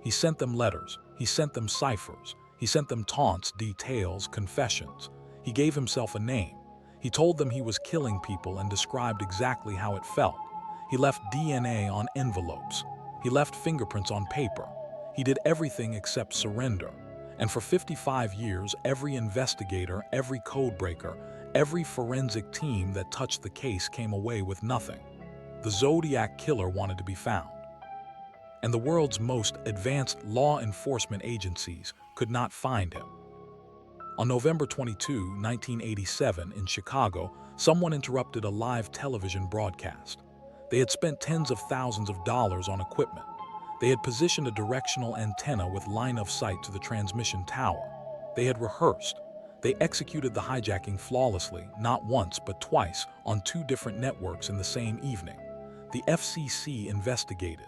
He sent them letters, he sent them ciphers, he sent them taunts, details, confessions. He gave himself a name. He told them he was killing people and described exactly how it felt. He left DNA on envelopes. He left fingerprints on paper. He did everything except surrender. And for 55 years, every investigator, every codebreaker, every forensic team that touched the case came away with nothing. The Zodiac killer wanted to be found. And the world's most advanced law enforcement agencies could not find him. On November 22, 1987, in Chicago, someone interrupted a live television broadcast. They had spent tens of thousands of dollars on equipment. They had positioned a directional antenna with line of sight to the transmission tower. They had rehearsed. They executed the hijacking flawlessly, not once but twice, on 2 different networks in the same evening. The FCC investigated.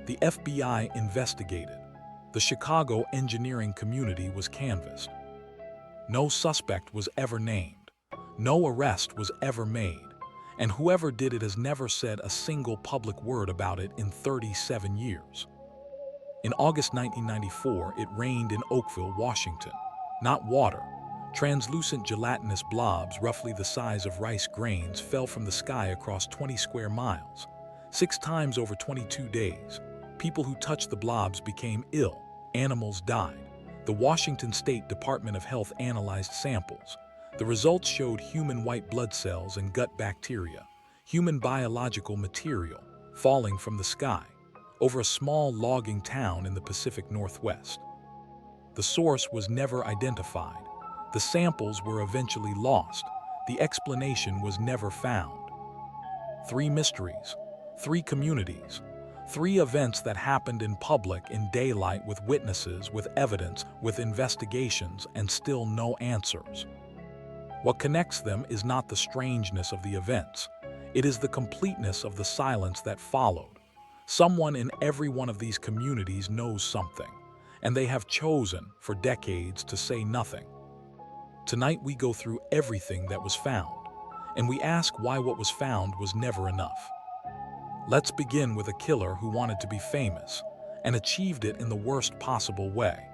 The FBI investigated. The Chicago engineering community was canvassed. No suspect was ever named. No arrest was ever made. And whoever did it has never said a single public word about it in 37 years. In August 1994, it rained in Oakville, Washington. Not water. Translucent gelatinous blobs, roughly the size of rice grains, fell from the sky across 20 square miles. 6 times over 22 days. People who touched the blobs became ill. Animals died. The Washington State Department of Health analyzed samples. The results showed human white blood cells and gut bacteria, human biological material, falling from the sky over a small logging town in the Pacific Northwest. The source was never identified. The samples were eventually lost. The explanation was never found. 3 mysteries, 3 communities, 3 events that happened in public, in daylight, with witnesses, with evidence, with investigations, and still no answers. What connects them is not the strangeness of the events. It is the completeness of the silence that followed. Someone in every one of these communities knows something, and they have chosen, for decades, to say nothing. Tonight we go through everything that was found, and we ask why what was found was never enough. Let's begin with a killer who wanted to be famous, and achieved it in the worst possible way.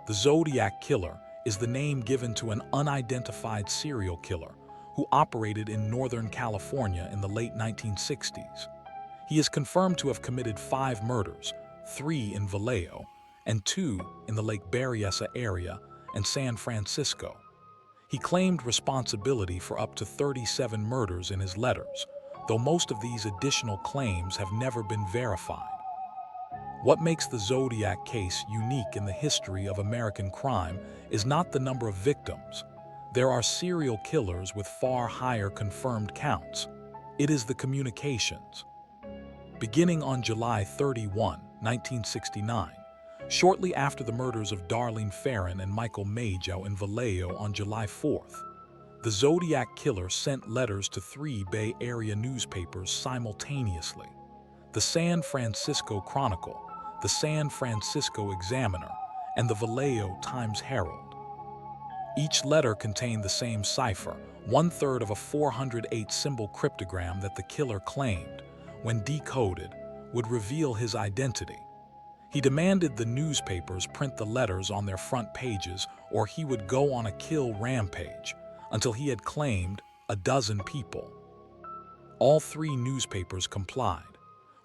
The Zodiac Killer is the name given to an unidentified serial killer who operated in Northern California in the late 1960s. He is confirmed to have committed 5 murders, 3 in Vallejo, and 2 in the Lake Berryessa area and San Francisco. He claimed responsibility for up to 37 murders in his letters, though most of these additional claims have never been verified. What makes the Zodiac case unique in the history of American crime is not the number of victims. There are serial killers with far higher confirmed counts. It is the communications. Beginning on July 31, 1969, shortly after the murders of Darlene Ferrin and Michael Mageau in Vallejo on July 4th, the Zodiac Killer sent letters to 3 Bay Area newspapers simultaneously: the San Francisco Chronicle, the San Francisco Examiner, and the Vallejo Times-Herald. Each letter contained the same cipher, 1/3 of a 408-symbol cryptogram that the killer claimed, when decoded, would reveal his identity. He demanded the newspapers print the letters on their front pages, or he would go on a kill rampage, until he had claimed a dozen people. All 3 newspapers complied.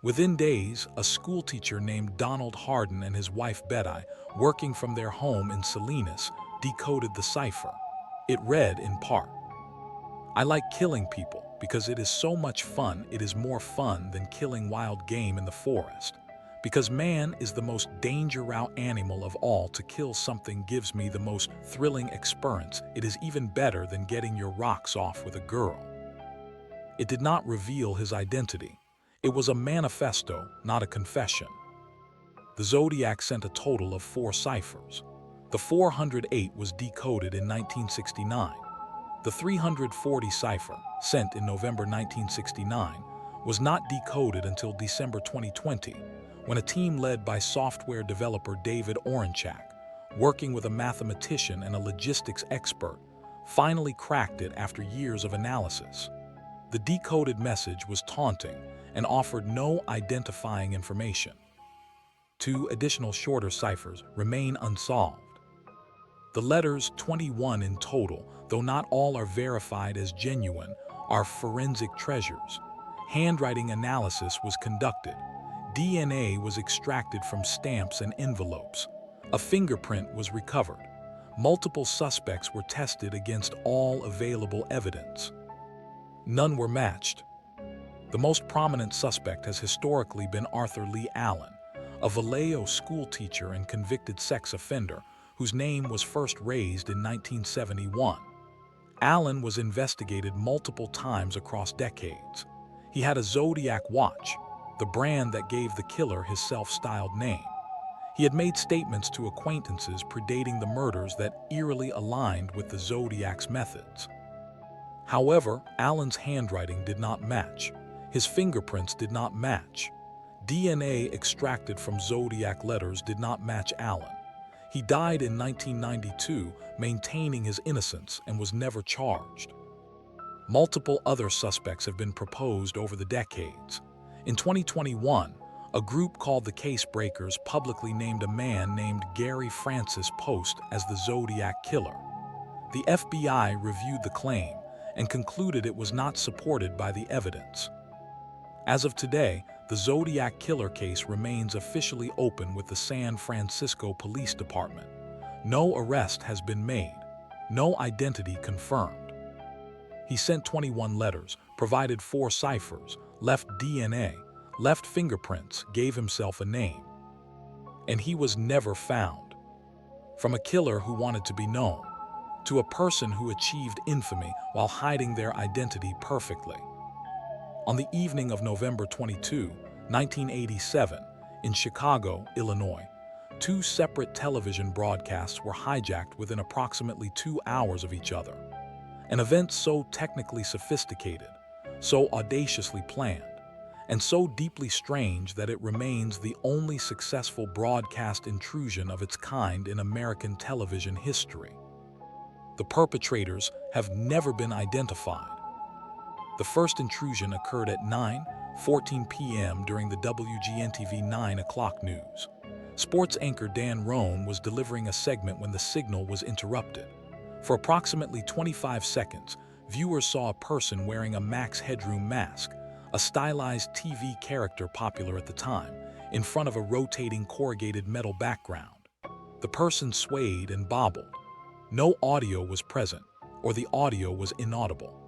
Within days, a schoolteacher named Donald Harden and his wife Betty, working from their home in Salinas, decoded the cipher. It read in part, "I like killing people because it is so much fun. It is more fun than killing wild game in the forest. Because man is the most dangerous animal of all. To kill something gives me the most thrilling experience. It is even better than getting your rocks off with a girl." It did not reveal his identity. It was a manifesto, not a confession. The Zodiac sent a total of 4 ciphers. The 408 was decoded in 1969. The 340 cipher, sent in November 1969, was not decoded until December 2020, when a team led by software developer David Orenchak, working with a mathematician and a logistics expert, finally cracked it after years of analysis. The decoded message was taunting and offered no identifying information. 2 additional shorter ciphers remain unsolved. The letters, 21 in total, though not all are verified as genuine, are forensic treasures. Handwriting analysis was conducted. DNA was extracted from stamps and envelopes. A fingerprint was recovered. Multiple suspects were tested against all available evidence. None were matched. The most prominent suspect has historically been Arthur Leigh Allen, a Vallejo schoolteacher and convicted sex offender whose name was first raised in 1971. Allen was investigated multiple times across decades. He had a Zodiac watch, the brand that gave the killer his self-styled name. He had made statements to acquaintances predating the murders that eerily aligned with the Zodiac's methods. However, Allen's handwriting did not match. His fingerprints did not match. DNA extracted from Zodiac letters did not match Allen. He died in 1992, maintaining his innocence, and was never charged. Multiple other suspects have been proposed over the decades. In 2021, a group called the Case Breakers publicly named a man named Gary Francis Post as the Zodiac Killer. The FBI reviewed the claim and concluded it was not supported by the evidence. As of today, the Zodiac Killer case remains officially open with the San Francisco Police Department. No arrest has been made, no identity confirmed. He sent 21 letters, provided 4 ciphers, left DNA, left fingerprints, gave himself a name. And he was never found. From a killer who wanted to be known, to a person who achieved infamy while hiding their identity perfectly. On the evening of November 22, 1987, in Chicago, Illinois, 2 separate television broadcasts were hijacked within approximately 2 hours of each other. An event so technically sophisticated, so audaciously planned, and so deeply strange that it remains the only successful broadcast intrusion of its kind in American television history. The perpetrators have never been identified. The first intrusion occurred at 9:14 p.m. during the WGN-TV 9 o'clock news. Sports anchor Dan Roan was delivering a segment when the signal was interrupted. For approximately 25 seconds, viewers saw a person wearing a Max Headroom mask, a stylized TV character popular at the time, in front of a rotating corrugated metal background. The person swayed and bobbled. No audio was present, or the audio was inaudible.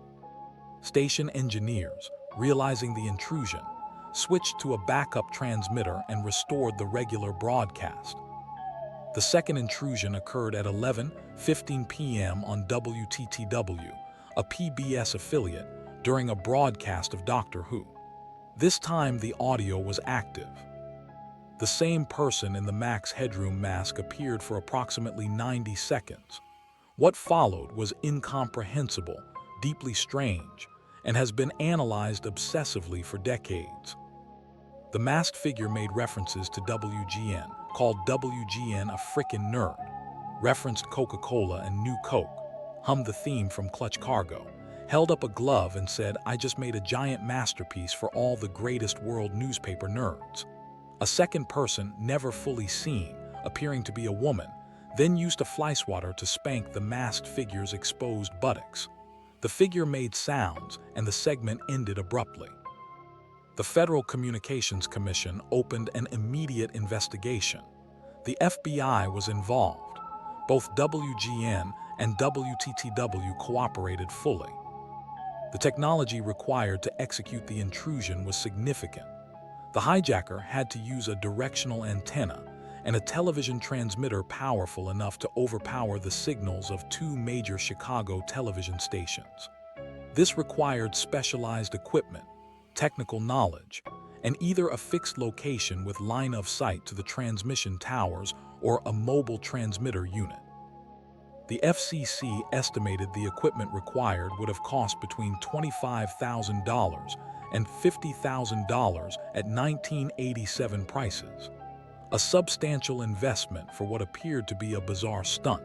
Station engineers, realizing the intrusion, switched to a backup transmitter and restored the regular broadcast. The second intrusion occurred at 11:15 p.m. on WTTW, a PBS affiliate, during a broadcast of Doctor Who. This time the audio was active. The same person in the Max Headroom mask appeared for approximately 90 seconds. What followed was incomprehensible, deeply strange, and has been analyzed obsessively for decades. The masked figure made references to WGN, called WGN a frickin' nerd, referenced Coca-Cola and New Coke, hummed the theme from Clutch Cargo, held up a glove and said, "I just made a giant masterpiece for all the greatest world newspaper nerds." A second person, never fully seen, appearing to be a woman, then used a fly swatter to spank the masked figure's exposed buttocks. The figure made sounds, and the segment ended abruptly. The Federal Communications Commission opened an immediate investigation. The FBI was involved. Both WGN and WTTW cooperated fully. The technology required to execute the intrusion was significant. The hijacker had to use a directional antenna and a television transmitter powerful enough to overpower the signals of 2 major Chicago television stations. This required specialized equipment, technical knowledge, and either a fixed location with line of sight to the transmission towers or a mobile transmitter unit. The FCC estimated the equipment required would have cost between $25,000 and $50,000 at 1987 prices. A substantial investment for what appeared to be a bizarre stunt.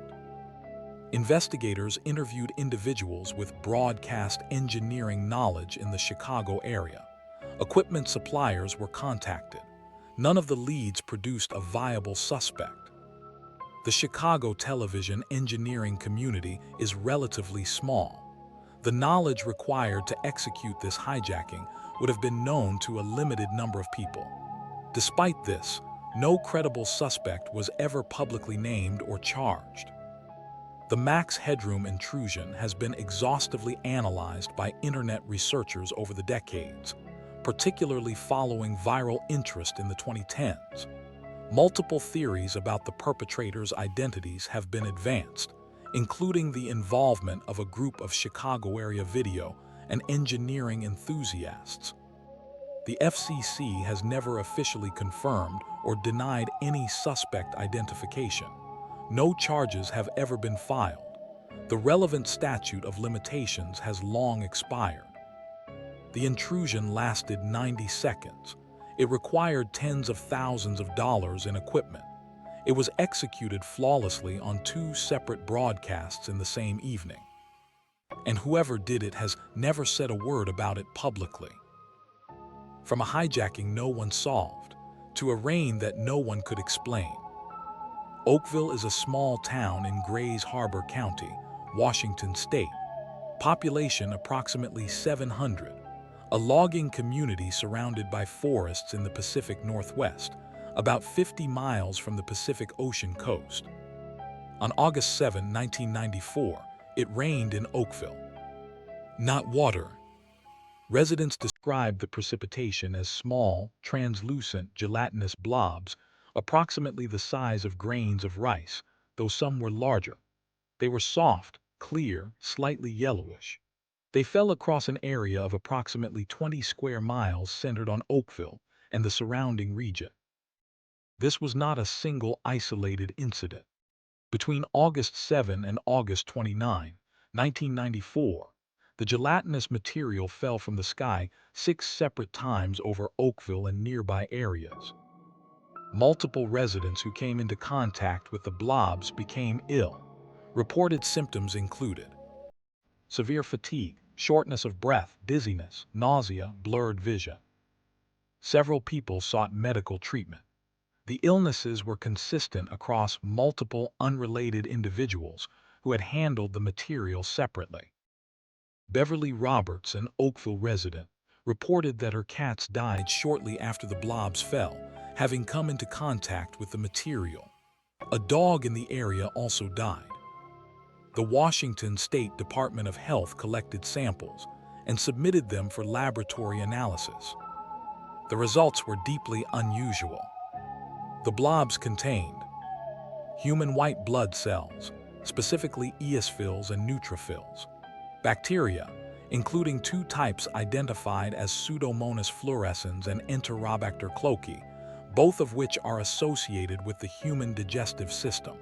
Investigators interviewed individuals with broadcast engineering knowledge in the Chicago area. Equipment suppliers were contacted. None of the leads produced a viable suspect. The Chicago television engineering community is relatively small. The knowledge required to execute this hijacking would have been known to a limited number of people. Despite this, no credible suspect was ever publicly named or charged. The Max Headroom intrusion has been exhaustively analyzed by internet researchers over the decades, particularly following viral interest in the 2010s. Multiple theories about the perpetrators' identities have been advanced, including the involvement of a group of Chicago area video and engineering enthusiasts. The FCC has never officially confirmed or denied any suspect identification. No charges have ever been filed. The relevant statute of limitations has long expired. The intrusion lasted 90 seconds. It required tens of thousands of dollars in equipment. It was executed flawlessly on 2 separate broadcasts in the same evening. And whoever did it has never said a word about it publicly. From a hijacking no one solved, to a reign that no one could explain. Oakville is a small town in Grays Harbor County, Washington State. Population approximately 700. A logging community surrounded by forests in the Pacific Northwest, about 50 miles from the Pacific Ocean coast. On August 7, 1994, it rained in Oakville. Not water. Residents described the precipitation as small, translucent, gelatinous blobs, approximately the size of grains of rice, though some were larger. They were soft, clear, slightly yellowish. They fell across an area of approximately 20 square miles centered on Oakville and the surrounding region. This was not a single isolated incident. Between August 7 and August 29, 1994, the gelatinous material fell from the sky 6 separate times over Oakville and nearby areas. Multiple residents who came into contact with the blobs became ill. Reported symptoms included severe fatigue, shortness of breath, dizziness, nausea, blurred vision. Several people sought medical treatment. The illnesses were consistent across multiple unrelated individuals who had handled the material separately. Beverly Roberts, an Oakville resident, reported that her cats died shortly after the blobs fell, having come into contact with the material. A dog in the area also died. The Washington State Department of Health collected samples and submitted them for laboratory analysis. The results were deeply unusual. The blobs contained human white blood cells, specifically eosinophils and neutrophils, bacteria, including 2 types identified as Pseudomonas fluorescens and Enterobacter cloacae, both of which are associated with the human digestive system.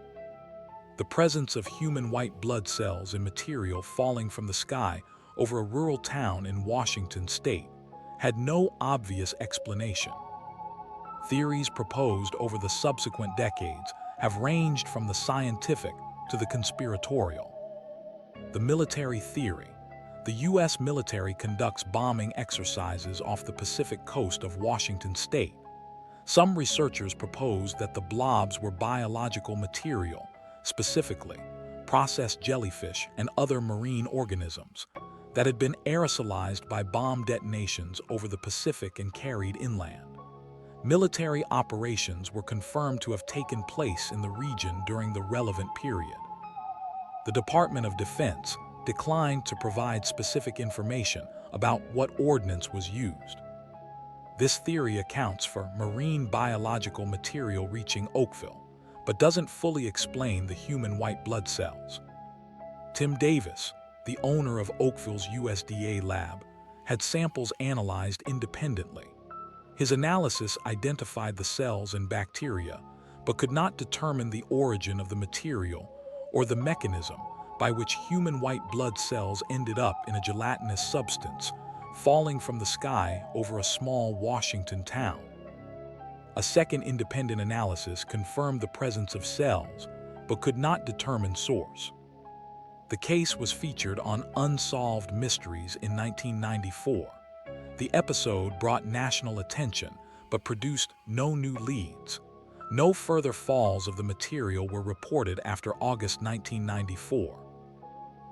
The presence of human white blood cells in material falling from the sky over a rural town in Washington state had no obvious explanation. Theories proposed over the subsequent decades have ranged from the scientific to the conspiratorial. The military theory. The U.S. military conducts bombing exercises off the Pacific coast of Washington state. Some researchers propose that the blobs were biological material, specifically processed jellyfish and other marine organisms, that had been aerosolized by bomb detonations over the Pacific and carried inland. Military operations were confirmed to have taken place in the region during the relevant period. The Department of Defense declined to provide specific information about what ordnance was used. This theory accounts for marine biological material reaching Oakville, but doesn't fully explain the human white blood cells. Tim Davis, the owner of Oakville's USDA lab, had samples analyzed independently. His analysis identified the cells and bacteria, but could not determine the origin of the material or the mechanism by which human white blood cells ended up in a gelatinous substance falling from the sky over a small Washington town. A second independent analysis confirmed the presence of cells, but could not determine source. The case was featured on Unsolved Mysteries in 1994. The episode brought national attention, but produced no new leads. No further falls of the material were reported after August 1994.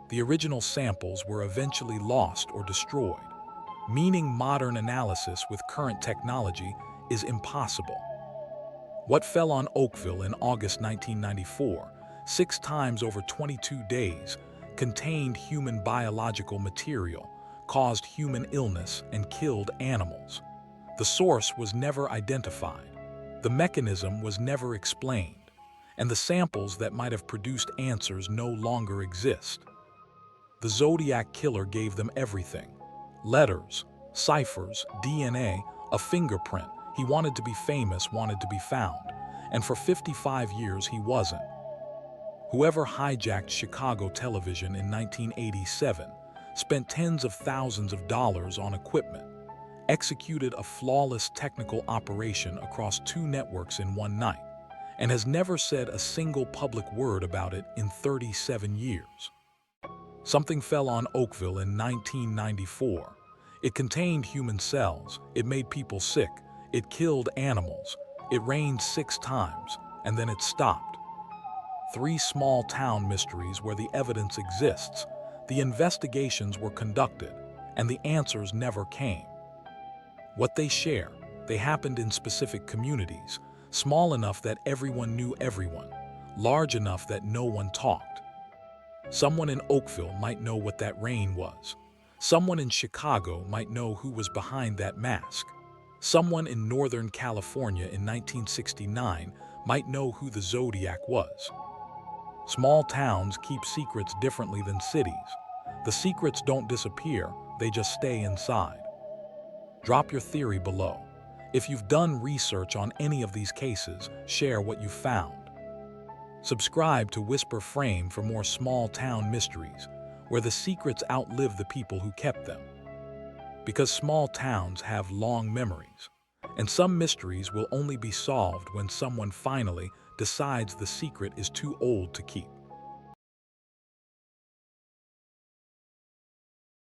The original samples were eventually lost or destroyed, meaning modern analysis with current technology is impossible. What fell on Oakville in August 1994, 6 times over 22 days, contained human biological material, caused human illness, and killed animals. The source was never identified. The mechanism was never explained, and the samples that might have produced answers no longer exist. The Zodiac killer gave them everything: letters, ciphers, DNA, a fingerprint. He wanted to be famous, wanted to be found, and for 55 years he wasn't. Whoever hijacked Chicago television in 1987 spent tens of thousands of dollars on equipment, executed a flawless technical operation across 2 networks in one night, and has never said a single public word about it in 37 years. Something fell on Oakville in 1994. It contained human cells, it made people sick, it killed animals, it rained 6 times, and then it stopped. 3 small town mysteries where the evidence exists, the investigations were conducted, and the answers never came. What they share, they happened in specific communities, small enough that everyone knew everyone, large enough that no one talked. Someone in Oakville might know what that rain was. Someone in Chicago might know who was behind that mask. Someone in Northern California in 1969 might know who the Zodiac was. Small towns keep secrets differently than cities. The secrets don't disappear, they just stay inside. Drop your theory below. If you've done research on any of these cases, share what you found. Subscribe to WhisprFrame for more small-town mysteries, where the secrets outlive the people who kept them. Because small towns have long memories, and some mysteries will only be solved when someone finally decides the secret is too old to keep.